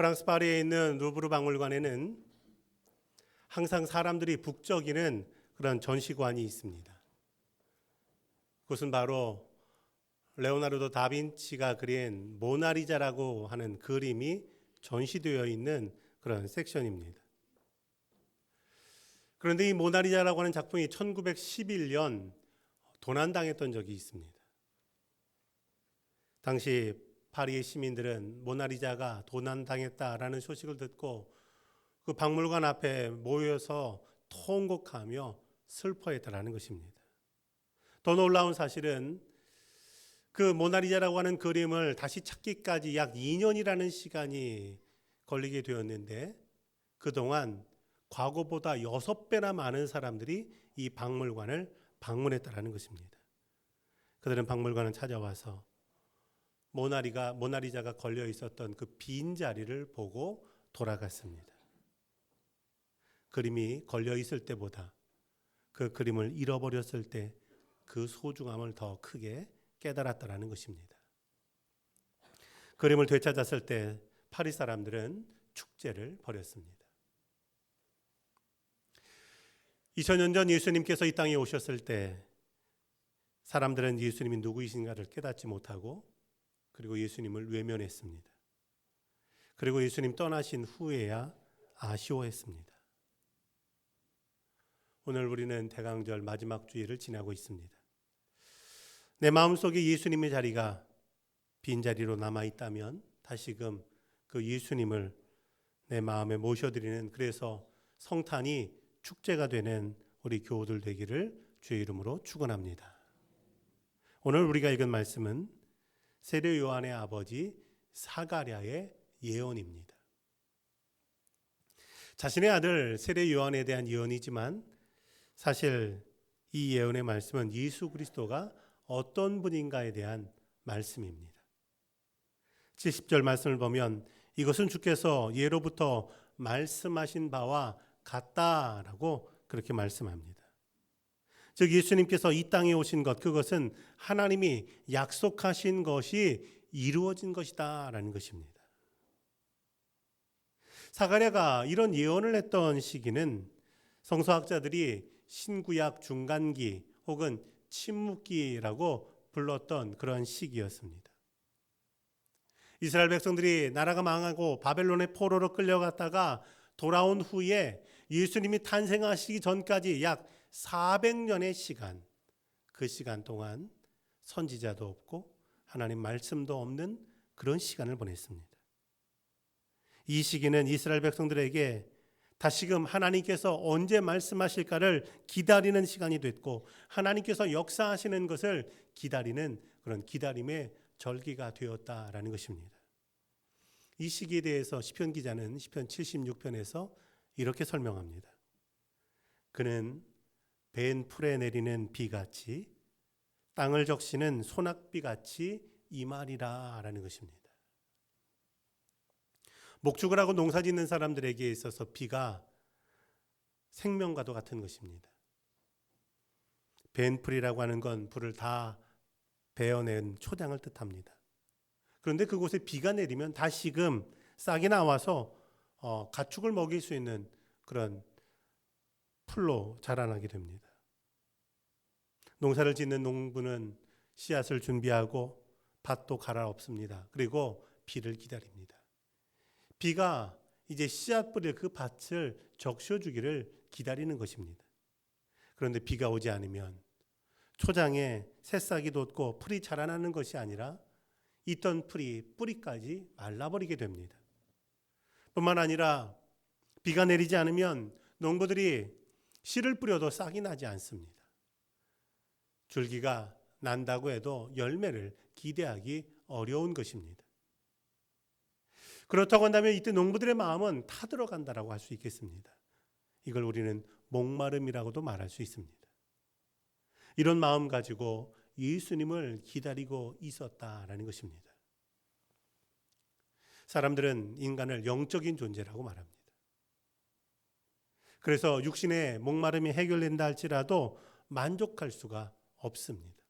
프랑스 파리에 있는 루브르 박물관에는 항상 사람들이 북적이는 그런 전시관이 있습니다. 그것은 바로 레오나르도 다빈치가 그린 모나리자라고 하는 그림이 전시되어 있는 그런 섹션입니다. 그런데 이 모나리자라고 하는 작품이 1911년 도난당했던 적이 있습니다. 당시 파리의 시민들은 모나리자가 도난당했다라는 소식을 듣고 그 박물관 앞에 모여서 통곡하며 슬퍼했다라는 것입니다. 더 놀라운 사실은 그 모나리자라고 하는 그림을 다시 찾기까지 약 2년이라는 시간이 걸리게 되었는데 그동안 과거보다 6배나 많은 사람들이 이 박물관을 방문했다라는 것입니다. 그들은 박물관을 찾아와서 모나리자가 걸려 있었던 그 빈 자리를 보고 돌아갔습니다. 그림이 걸려 있을 때보다 그 그림을 잃어버렸을 때 그 소중함을 더 크게 깨달았다라는 것입니다. 그림을 되찾았을 때 파리 사람들은 축제를 벌였습니다. 2000년 전 예수님께서 이 땅에 오셨을 때 사람들은 예수님이 누구이신가를 깨닫지 못하고 그리고 예수님을 외면했습니다. 그리고 예수님 떠나신 후에야 아쉬워했습니다. 오늘 우리는 대강절 마지막 주일을 지나고 있습니다. 내 마음속에 예수님의 자리가 빈자리로 남아있다면 다시금 그 예수님을 내 마음에 모셔드리는, 그래서 성탄이 축제가 되는 우리 교우들 되기를 주의 이름으로 축원합니다. 오늘 우리가 읽은 말씀은 세례 요한의 아버지 사가랴의 예언입니다. 자신의 아들 세례 요한에 대한 예언이지만 사실 이 예언의 말씀은 예수 그리스도가 어떤 분인가에 대한 말씀입니다. 70절 말씀을 보면 이것은 주께서 예로부터 말씀하신 바와 같다라고 그렇게 말씀합니다. 즉 예수님께서 이 땅에 오신 것, 그것은 하나님이 약속하신 것이 이루어진 것이다 라는 것입니다. 사가랴가 이런 예언을 했던 시기는 성서학자들이 신구약 중간기 혹은 침묵기라고 불렀던 그런 시기였습니다. 이스라엘 백성들이 나라가 망하고 바벨론의 포로로 끌려갔다가 돌아온 후에 예수님이 탄생하시기 전까지 약 400년의 시간, 그 시간 동안 선지자도 없고 하나님 말씀도 없는 그런 시간을 보냈습니다. 이 시기는 이스라엘 백성들에게 다시금 하나님께서 언제 말씀하실까를 기다리는 시간이 됐고 하나님께서 역사하시는 것을 기다리는 그런 기다림의 절기가 되었다라는 것입니다. 이 시기에 대해서 시편 기자는 시편 76편에서 이렇게 설명합니다. 그는 벤 풀에 내리는 비같이 땅을 적시는 소낙비같이 임하리라 라는 것입니다. 목축을 하고 농사 짓는 사람들에게 있어서 비가 생명과도 같은 것입니다. 벤풀이라고 하는 건 불을 다 베어낸 초장을 뜻합니다. 그런데 그곳에 비가 내리면 다시금 싹이 나와서 가축을 먹일 수 있는 그런 풀로 자라나게 됩니다. 농사를 짓는 농부는 씨앗을 준비하고 밭도 갈아엎습니다. 그리고 비를 기다립니다. 비가 이제 씨앗 뿌릴 그 밭을 적셔주기를 기다리는 것입니다. 그런데 비가 오지 않으면 초장에 새싹이 돋고 풀이 자라나는 것이 아니라 있던 풀이 뿌리까지 말라버리게 됩니다. 뿐만 아니라 비가 내리지 않으면 농부들이 씨를 뿌려도 싹이 나지 않습니다. 줄기가 난다고 해도 열매를 기대하기 어려운 것입니다. 그렇다고 한다면 이때 농부들의 마음은 타들어간다라고 할 수 있겠습니다. 이걸 우리는 목마름이라고도 말할 수 있습니다. 이런 마음 가지고 예수님을 기다리고 있었다라는 것입니다. 사람들은 인간을 영적인 존재라고 말합니다. 그래서 육신의 목마름이 해결된다 할지라도 만족할 수가 없습니다.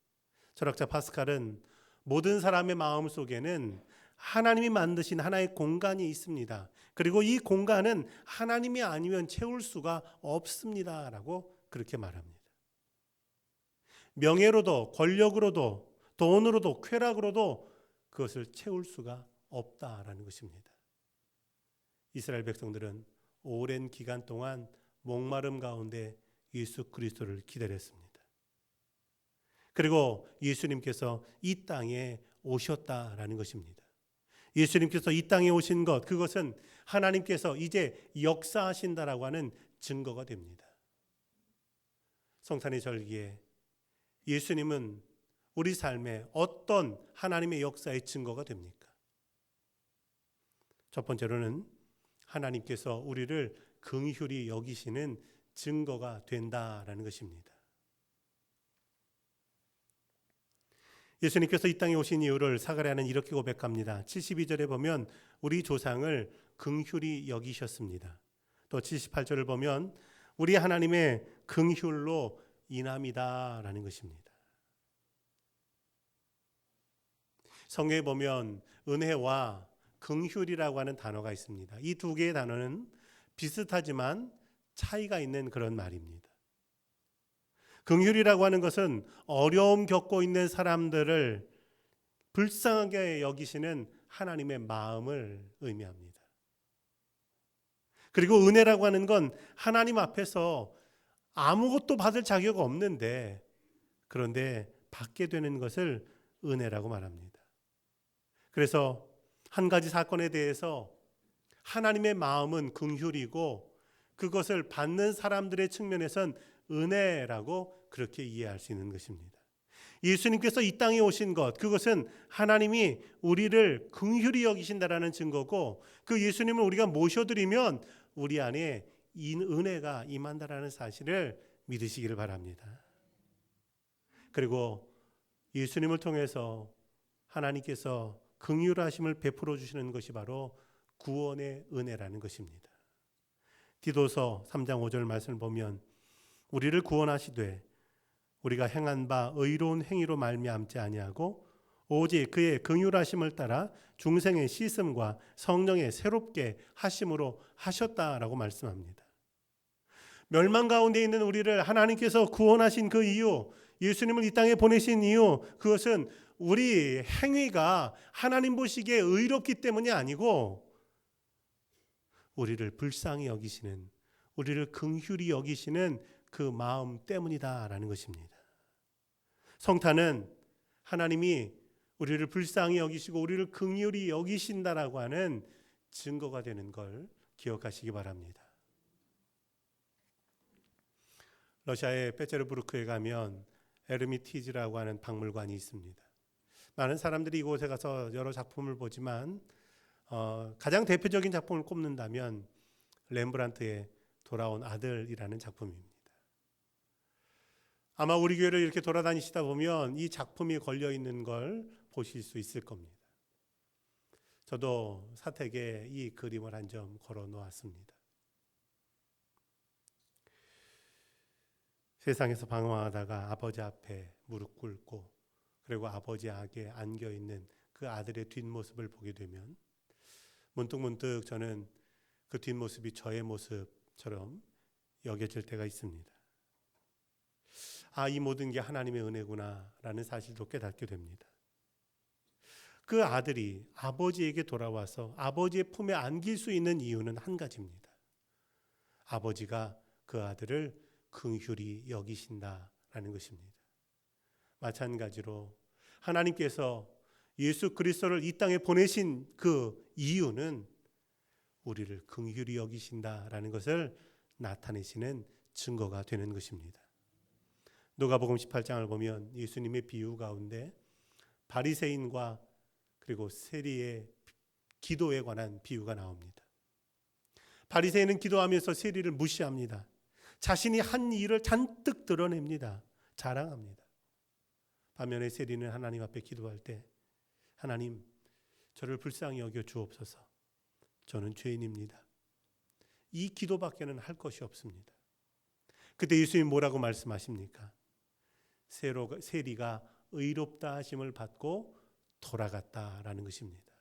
철학자 파스칼은 모든 사람의 마음 속에는 하나님이 만드신 하나의 공간이 있습니다. 그리고 이 공간은 하나님이 아니면 채울 수가 없습니다라고 그렇게 말합니다. 명예로도 권력으로도 돈으로도 쾌락으로도 그것을 채울 수가 없다라는 것입니다. 이스라엘 백성들은 오랜 기간 동안 목마름 가운데 예수 그리스도를 기다렸습니다. 그리고 예수님께서 이 땅에 오셨다라는 것입니다. 예수님께서 이 땅에 오신 것, 그것은 하나님께서 이제 역사하신다라고 하는 증거가 됩니다. 성탄의 절기에 예수님은 우리 삶에 어떤 하나님의 역사의 증거가 됩니까? 첫 번째로는 하나님께서 우리를 긍휼히 여기시는 증거가 된다라는 것입니다. 예수님께서 이 땅에 오신 이유를 사가랴는 이렇게 고백합니다. 72절에 보면 우리 조상을 긍휼히 여기셨습니다. 또 78절을 보면 우리 하나님의 긍휼로 인함이다라는 것입니다. 성경에 보면 은혜와 긍휼이라고 하는 단어가 있습니다. 이 두 개의 단어는 비슷하지만 차이가 있는 그런 말입니다. 긍휼이라고 하는 것은 어려움 겪고 있는 사람들을 불쌍하게 여기시는 하나님의 마음을 의미합니다. 그리고 은혜라고 하는 건 하나님 앞에서 아무것도 받을 자격 없는데 그런데 받게 되는 것을 은혜라고 말합니다. 그래서 한 가지 사건에 대해서 하나님의 마음은 긍휼이고 그것을 받는 사람들의 측면에선 은혜라고 그렇게 이해할 수 있는 것입니다. 예수님께서 이 땅에 오신 것, 그것은 하나님이 우리를 긍휼히 여기신다라는 증거고 그 예수님을 우리가 모셔드리면 우리 안에 이 은혜가 임한다라는 사실을 믿으시기를 바랍니다. 그리고 예수님을 통해서 하나님께서 긍휼하심을 베풀어 주시는 것이 바로 구원의 은혜라는 것입니다. 디도서 3장 5절 말씀을 보면 우리를 구원하시되 우리가 행한 바 의로운 행위로 말미암지 아니하고 오직 그의 긍휼하심을 따라 중생의 씻음과 성령의 새롭게 하심으로 하셨다라고 말씀합니다. 멸망 가운데 있는 우리를 하나님께서 구원하신 그 이유, 예수님을 이 땅에 보내신 이유, 그것은 우리 행위가 하나님 보시기에 의롭기 때문이 아니고 우리를 불쌍히 여기시는, 우리를 긍휼히 여기시는 그 마음 때문이다라는 것입니다. 성탄은 하나님이 우리를 불쌍히 여기시고 우리를 긍휼히 여기신다라고 하는 증거가 되는 걸 기억하시기 바랍니다. 러시아의 페테르부르크에 가면 에르미티지라고 하는 박물관이 있습니다. 많은 사람들이 이곳에 가서 여러 작품을 보지만 가장 대표적인 작품을 꼽는다면 렘브란트의 돌아온 아들이라는 작품입니다. 아마 우리 교회를 이렇게 돌아다니시다 보면 이 작품이 걸려 있는 걸 보실 수 있을 겁니다. 저도 사택에 이 그림을 한 점 걸어 놓았습니다. 세상에서 방황하다가 아버지 앞에 무릎 꿇고 그리고 아버지 악에 안겨 있는 그 아들의 뒷모습을 보게 되면 문득문득 저는 그 뒷모습이 저의 모습처럼 여겨질 때가 있습니다. 아, 이 모든 게 하나님의 은혜구나 라는 사실도 깨닫게 됩니다. 그 아들이 아버지에게 돌아와서 아버지의 품에 안길 수 있는 이유는 한 가지입니다. 아버지가 그 아들을 긍휼히 여기신다라는 것입니다. 마찬가지로 하나님께서 예수 그리스도를 이 땅에 보내신 그 이유는 우리를 긍휼히 여기신다라는 것을 나타내시는 증거가 되는 것입니다. 누가복음 18장을 보면 예수님의 비유 가운데 바리새인과 그리고 세리의 기도에 관한 비유가 나옵니다. 바리새인은 기도하면서 세리를 무시합니다. 자신이 한 일을 잔뜩 드러냅니다. 자랑합니다. 반면에 세리는 하나님 앞에 기도할 때 하나님, 저를 불쌍히 여겨 주옵소서. 저는 죄인입니다. 이 기도밖에는 할 것이 없습니다. 그때 예수님 뭐라고 말씀하십니까? 세리가 의롭다 하심을 받고 돌아갔다라는 것입니다.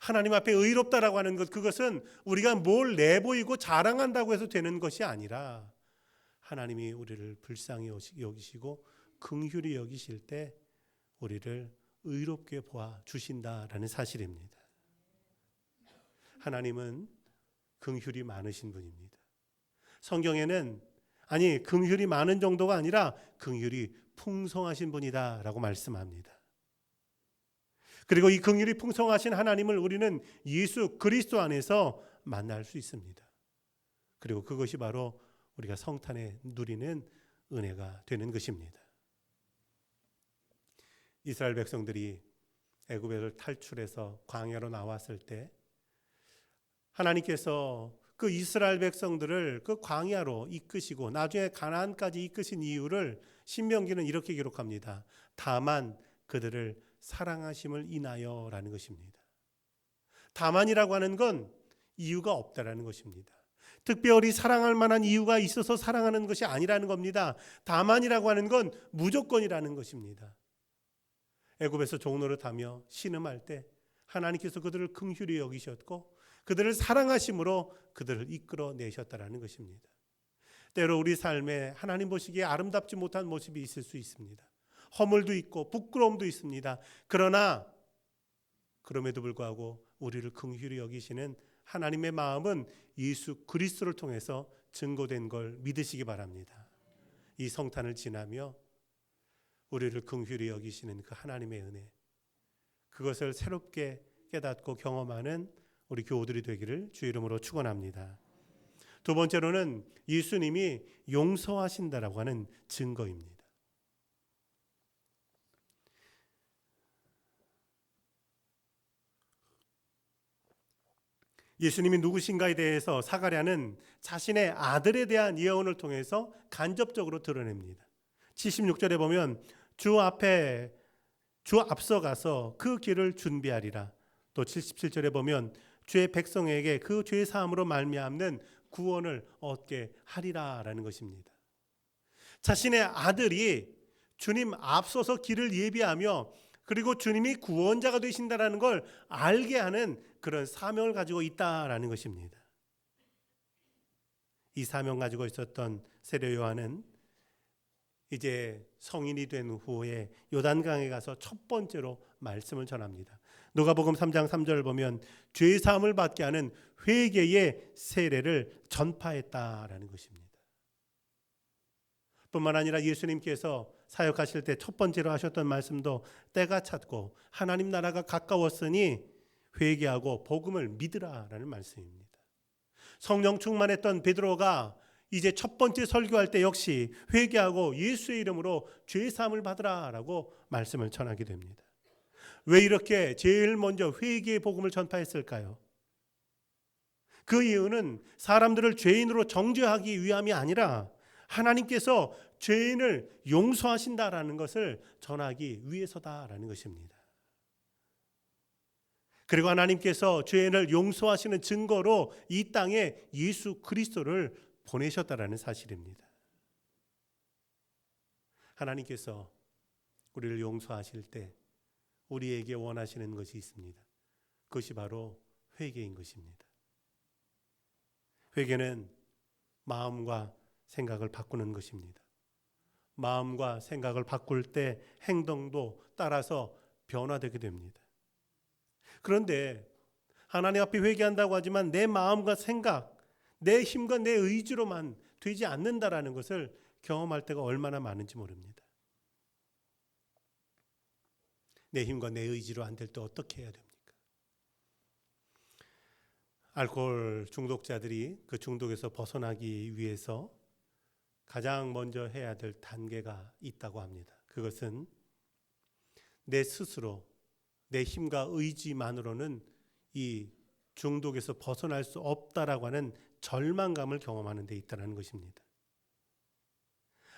하나님 앞에 의롭다라고 하는 것, 그것은 우리가 뭘 내보이고 자랑한다고 해서 되는 것이 아니라 하나님이 우리를 불쌍히 여기시고 긍휼히 여기실 때 우리를 의롭게 보아 주신다라는 사실입니다. 하나님은 긍휼이 많으신 분입니다. 성경에는 긍휼이 많은 정도가 아니라 긍휼이 풍성하신 분이다라고 말씀합니다. 그리고 이 긍휼이 풍성하신 하나님을 우리는 예수 그리스도 안에서 만날 수 있습니다. 그리고 그것이 바로 우리가 성탄에 누리는 은혜가 되는 것입니다. 이스라엘 백성들이 애굽을 탈출해서 광야로 나왔을 때 하나님께서 그 이스라엘 백성들을 그 광야로 이끄시고 나중에 가나안까지 이끄신 이유를 신명기는 이렇게 기록합니다. 다만 그들을 사랑하심을 인하여라는 것입니다. 다만이라고 하는 건 이유가 없다라는 것입니다. 특별히 사랑할 만한 이유가 있어서 사랑하는 것이 아니라는 겁니다. 다만이라고 하는 건 무조건이라는 것입니다. 애굽에서 종노릇하며 신음할 때 하나님께서 그들을 긍휼히 여기셨고 그들을 사랑하심으로 그들을 이끌어내셨다라는 것입니다. 때로 우리 삶에 하나님 보시기에 아름답지 못한 모습이 있을 수 있습니다. 허물도 있고 부끄러움도 있습니다. 그러나 그럼에도 불구하고 우리를 긍휼히 여기시는 하나님의 마음은 예수 그리스도를 통해서 증거된 걸 믿으시기 바랍니다. 이 성탄을 지나며 우리를 긍휼히 여기시는 그 하나님의 은혜, 그것을 새롭게 깨닫고 경험하는 우리 교우들이 되기를 주 이름으로 축원합니다. 두 번째로는 예수님이 용서하신다라고 하는 증거입니다. 예수님이 누구신가에 대해서 사가랴는 자신의 아들에 대한 예언을 통해서 간접적으로 드러냅니다. 76절에 보면 주 앞서가서 그 길을 준비하리라. 또 77절에 보면 주의 백성에게 그 죄 사함으로 말미암는 구원을 얻게 하리라라는 것입니다. 자신의 아들이 주님 앞서서 길을 예비하며 그리고 주님이 구원자가 되신다라는 걸 알게 하는 그런 사명을 가지고 있다라는 것입니다. 이 사명 가지고 있었던 세례 요한은 이제 성인이 된 후에 요단강에 가서 첫 번째로 말씀을 전합니다. 누가복음 3장 3절을 보면 죄 사함을 받게 하는 회개의 세례를 전파했다라는 것입니다. 뿐만 아니라 예수님께서 사역하실 때 첫 번째로 하셨던 말씀도 때가 찼고 하나님 나라가 가까웠으니 회개하고 복음을 믿으라라는 말씀입니다. 성령 충만했던 베드로가 이제 첫 번째 설교할 때 역시 회개하고 예수의 이름으로 죄 사함을 받으라라고 말씀을 전하게 됩니다. 왜 이렇게 제일 먼저 회개의 복음을 전파했을까요? 그 이유는 사람들을 죄인으로 정죄하기 위함이 아니라 하나님께서 죄인을 용서하신다라는 것을 전하기 위해서다라는 것입니다. 그리고 하나님께서 죄인을 용서하시는 증거로 이 땅에 예수 그리스도를 보내셨다라는 사실입니다. 하나님께서 우리를 용서하실 때 우리에게 원하시는 것이 있습니다. 그것이 바로 회개인 것입니다. 회개는 마음과 생각을 바꾸는 것입니다. 마음과 생각을 바꿀 때 행동도 따라서 변화되게 됩니다. 그런데 하나님 앞에 회개한다고 하지만 내 마음과 생각, 내 힘과 내 의지로만 되지 않는다라는 것을 경험할 때가 얼마나 많은지 모릅니다. 내 힘과 내 의지로 안 될 때 어떻게 해야 됩니까? 알코올 중독자들이 그 중독에서 벗어나기 위해서 가장 먼저 해야 될 단계가 있다고 합니다. 그것은 내 스스로 내 힘과 의지만으로는 이 중독에서 벗어날 수 없다라고 하는 절망감을 경험하는 데 있다는 것입니다.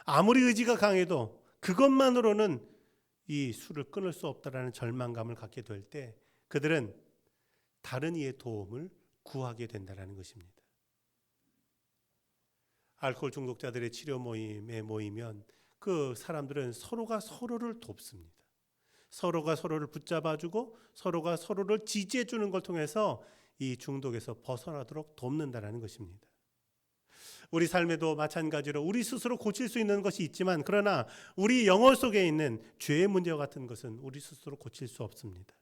아무리 의지가 강해도 그것만으로는 이 술을 끊을 수 없다라는 절망감을 갖게 될 때 그들은 다른 이의 도움을 구하게 된다는 것입니다. 알코올 중독자들의 치료 모임에 모이면 그 사람들은 서로가 서로를 돕습니다. 서로가 서로를 붙잡아주고 서로가 서로를 지지해주는 걸 통해서 이 중독에서 벗어나도록 돕는다는 것입니다. 우리 삶에도 마찬가지로 우리 스스로 고칠 수 있는 것이 있지만, 그러나 우리 영혼 속에 있는 죄의 문제와 같은 것은 우리 스스로 고칠 수 없습니다.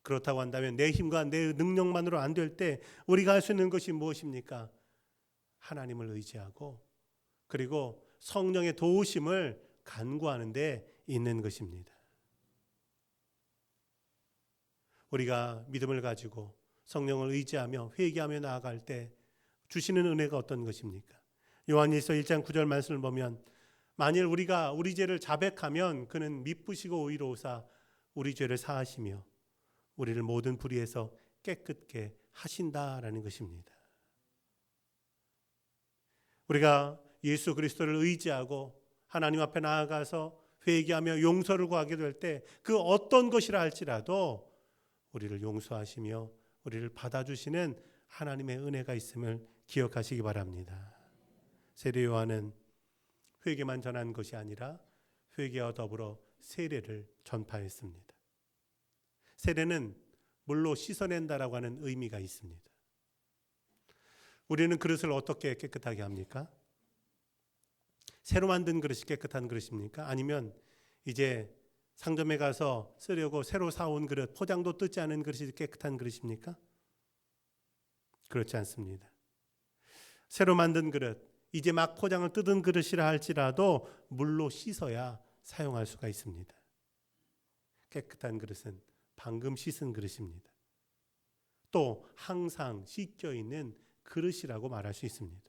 그렇다고 한다면 내 힘과 내 능력만으로 안 될 때 우리가 할 수 있는 것이 무엇입니까? 하나님을 의지하고 그리고 성령의 도우심을 간구하는 데 있는 것입니다. 우리가 믿음을 가지고 성령을 의지하며 회개하며 나아갈 때 주시는 은혜가 어떤 것입니까? 요한일서 1장 9절 말씀을 보면, 만일 우리가 우리 죄를 자백하면 그는 미쁘시고 의로우사 우리 죄를 사하시며 우리를 모든 불의에서 깨끗게 하신다라는 것입니다. 우리가 예수 그리스도를 의지하고 하나님 앞에 나아가서 회개하며 용서를 구하게 될 때 그 어떤 것이라 할지라도 우리를 용서하시며 우리를 받아주시는 하나님의 은혜가 있음을 기억하시기 바랍니다. 세례 요한은 회개만 전한 것이 아니라 회개와 더불어 세례를 전파했습니다. 세례는 물로 씻어낸다라고 하는 의미가 있습니다. 우리는 그릇을 어떻게 깨끗하게 합니까? 새로 만든 그릇이 깨끗한 그릇입니까? 아니면 이제 상점에 가서 쓰려고 새로 사온 그릇, 포장도 뜯지 않은 그릇이 깨끗한 그릇입니까? 그렇지 않습니다. 새로 만든 그릇, 이제 막 포장을 뜯은 그릇이라 할지라도 물로 씻어야 사용할 수가 있습니다. 깨끗한 그릇은 방금 씻은 그릇입니다. 또 항상 씻겨 있는 그릇이라고 말할 수 있습니다.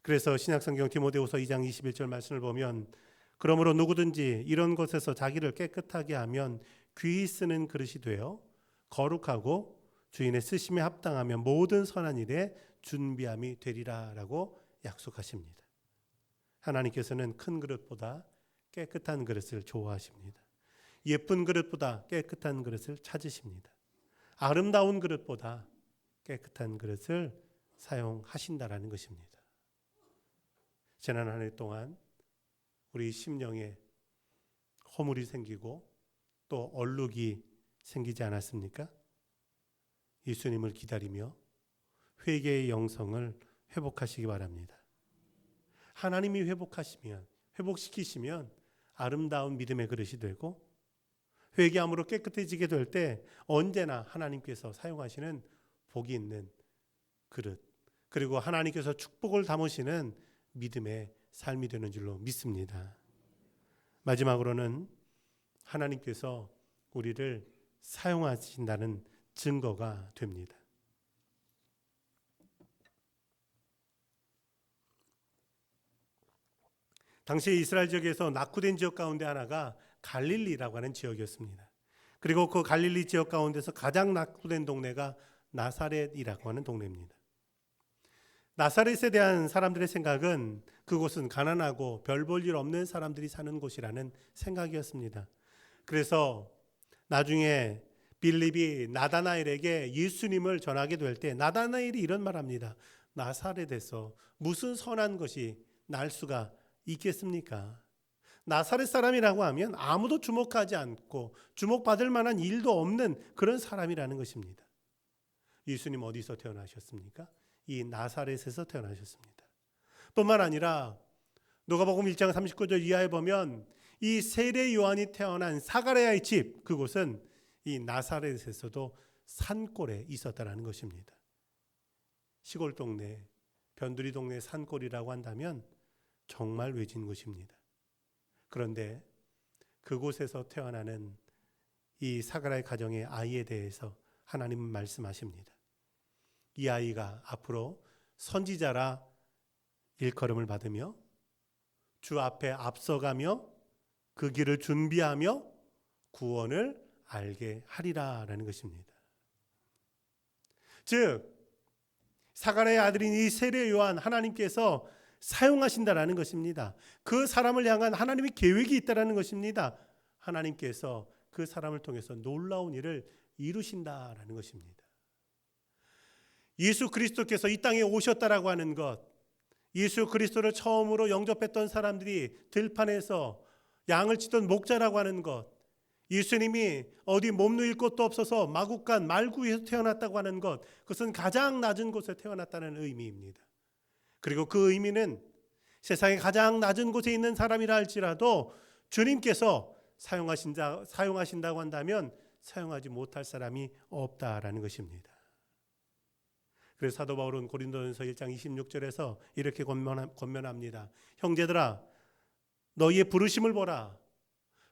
그래서 신약성경 디모데후서 2장 21절 말씀을 보면, 그러므로 누구든지 이런 것에서 자기를 깨끗하게 하면 귀히 쓰는 그릇이 되어 거룩하고 주인의 쓰심에 합당하며 모든 선한 일에 준비함이 되리라 라고 약속하십니다. 하나님께서는 큰 그릇보다 깨끗한 그릇을 좋아하십니다. 예쁜 그릇보다 깨끗한 그릇을 찾으십니다. 아름다운 그릇보다 깨끗한 그릇을 사용하신다라는 것입니다. 지난 한 해 동안 우리 심령에 허물이 생기고 또 얼룩이 생기지 않았습니까? 예수님을 기다리며 회개의 영성을 회복하시기 바랍니다. 하나님이 회복시키시면 아름다운 믿음의 그릇이 되고, 회개함으로 깨끗해지게 될 때 언제나 하나님께서 사용하시는 복이 있는 그릇, 그리고 하나님께서 축복을 담으시는 믿음의 삶이 되는 줄로 믿습니다. 마지막으로는 하나님께서 우리를 사용하신다는 증거가 됩니다. 당시 이스라엘 지역에서 낙후된 지역 가운데 하나가 갈릴리라고 하는 지역이었습니다. 그리고 그 갈릴리 지역 가운데서 가장 낙후된 동네가 나사렛이라고 하는 동네입니다. 나사렛에 대한 사람들의 생각은 그곳은 가난하고 별 볼 일 없는 사람들이 사는 곳이라는 생각이었습니다. 그래서 나중에 빌립이 나다나엘에게 예수님을 전하게 될 때 나다나엘이 이런 말합니다. 나사렛에서 무슨 선한 것이 날 수가 있겠습니까? 나사렛 사람이라고 하면 아무도 주목하지 않고 주목받을 만한 일도 없는 그런 사람이라는 것입니다. 예수님 어디서 태어나셨습니까? 이 나사렛에서 태어나셨습니다. 뿐만 아니라 누가복음 1장 39절 이하에 보면 이 세례 요한이 태어난 사가랴의 집, 그곳은 이 나사렛에서도 산골에 있었다는 것입니다. 시골 동네, 변두리 동네 산골이라고 한다면 정말 외진 곳입니다. 그런데 그곳에서 태어나는 이 사가랴의 가정의 아이에 대해서 하나님은 말씀하십니다. 이 아이가 앞으로 선지자라 일컬음을 받으며 주 앞에 앞서가며 그 길을 준비하며 구원을 알게 하리라라는 것입니다. 즉 사가랴의 아들인 이 세례 요한, 하나님께서 사용하신다라는 것입니다. 그 사람을 향한 하나님의 계획이 있다라는 것입니다. 하나님께서 그 사람을 통해서 놀라운 일을 이루신다라는 것입니다. 예수 그리스도께서 이 땅에 오셨다라고 하는 것, 예수 그리스도를 처음으로 영접했던 사람들이 들판에서 양을 치던 목자라고 하는 것, 예수님이 어디 몸 누일 곳도 없어서 마국간 말구에서 태어났다고 하는 것, 그것은 가장 낮은 곳에 태어났다는 의미입니다. 그리고 그 의미는 세상에 가장 낮은 곳에 있는 사람이라 할지라도 주님께서 사용하신다고 한다면 사용하지 못할 사람이 없다라는 것입니다. 그래서 사도 바울은 고린도전서 1장 26절에서 이렇게 권면합니다. 형제들아, 너희의 부르심을 보라.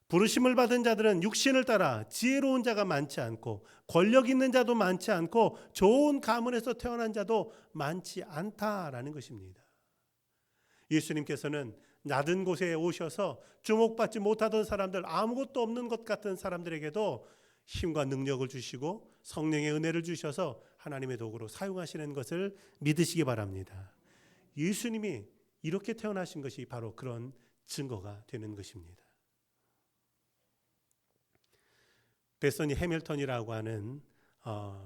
부르심을 받은 자들은 육신을 따라 지혜로운 자가 많지 않고 권력 있는 자도 많지 않고 좋은 가문에서 태어난 자도 많지 않다라는 것입니다. 예수님께서는 낮은 곳에 오셔서 주목받지 못하던 사람들, 아무것도 없는 것 같은 사람들에게도 힘과 능력을 주시고 성령의 은혜를 주셔서 하나님의 도구로 사용하시는 것을 믿으시기 바랍니다. 예수님이 이렇게 태어나신 것이 바로 그런 증거가 되는 것입니다. 베서니 해밀턴이라고 하는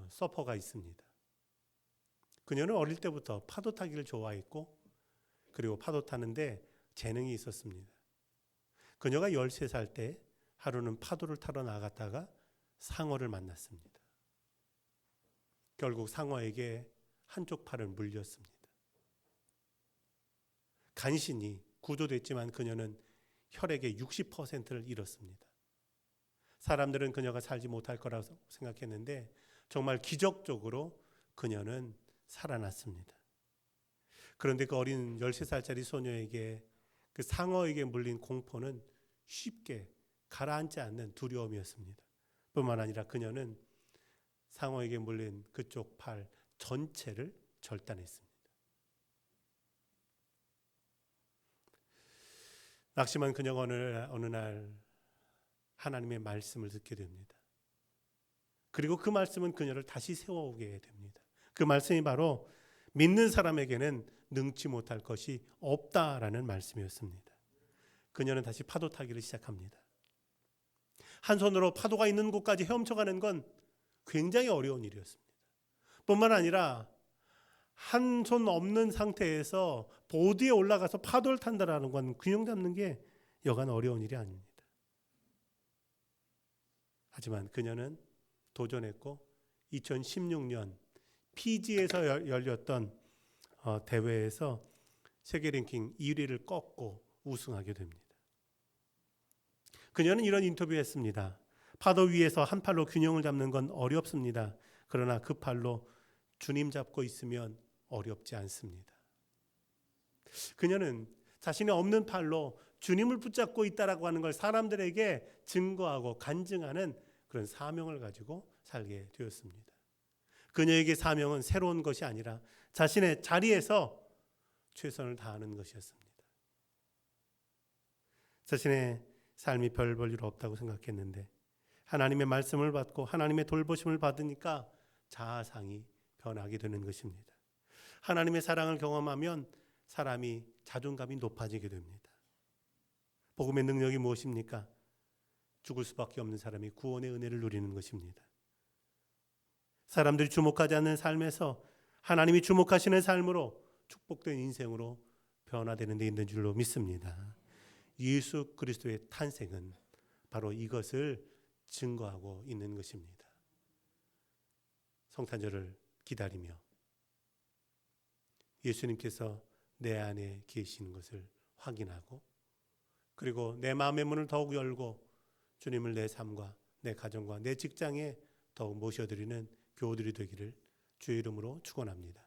서퍼가 있습니다. 그녀는 어릴 때부터 파도 타기를 좋아했고 그리고 파도 타는데 재능이 있었습니다. 그녀가 13살 때 하루는 파도를 타러 나갔다가 상어를 만났습니다. 결국 상어에게 한쪽 팔을 물렸습니다. 간신히 구조됐지만 그녀는 혈액의 60%를 잃었습니다. 사람들은 그녀가 살지 못할 거라고 생각했는데 정말 기적적으로 그녀는 살아났습니다. 그런데 그 어린 13살짜리 소녀에게 그 상어에게 물린 공포는 쉽게 가라앉지 않는 두려움이었습니다. 뿐만 아니라 그녀는 상어에게 물린 그쪽 팔 전체를 절단했습니다. 낙심한 그녀가 어느 날 하나님의 말씀을 듣게 됩니다. 그리고 그 말씀은 그녀를 다시 세워오게 됩니다. 그 말씀이 바로 믿는 사람에게는 능치 못할 것이 없다라는 말씀이었습니다. 그녀는 다시 파도 타기를 시작합니다. 한 손으로 파도가 있는 곳까지 헤엄쳐가는 건 굉장히 어려운 일이었습니다. 뿐만 아니라 한 손 없는 상태에서 보드에 올라가서 파도를 탄다라는 건 균형 잡는 게 여간 어려운 일이 아닙니다. 하지만 그녀는 도전했고 2016년 피지에서 열렸던 대회에서 세계 랭킹 1위를 꺾고 우승하게 됩니다. 그녀는 이런 인터뷰를 했습니다. 파도 위에서 한 팔로 균형을 잡는 건 어렵습니다. 그러나 그 팔로 주님 잡고 있으면 어렵지 않습니다. 그녀는 자신의 없는 팔로 주님을 붙잡고 있다라고 하는 걸 사람들에게 증거하고 간증하는 그런 사명을 가지고 살게 되었습니다. 그녀에게 사명은 새로운 것이 아니라 자신의 자리에서 최선을 다하는 것이었습니다. 자신의 삶이 별 볼 일 없다고 생각했는데 하나님의 말씀을 받고 하나님의 돌보심을 받으니까 자아상이 변하게 되는 것입니다. 하나님의 사랑을 경험하면 사람이 자존감이 높아지게 됩니다. 복음의 능력이 무엇입니까? 죽을 수밖에 없는 사람이 구원의 은혜를 누리는 것입니다. 사람들이 주목하지 않는 삶에서 하나님이 주목하시는 삶으로 축복된 인생으로 변화되는 데 있는 줄로 믿습니다. 예수 그리스도의 탄생은 바로 이것을 증거하고 있는 것입니다. 성탄절을 기다리며 예수님께서 내 안에 계시는 것을 확인하고 그리고 내 마음의 문을 더욱 열고 주님을 내 삶과 내 가정과 내 직장에 더욱 모셔드리는 교우들이 되기를 주의 이름으로 축원합니다.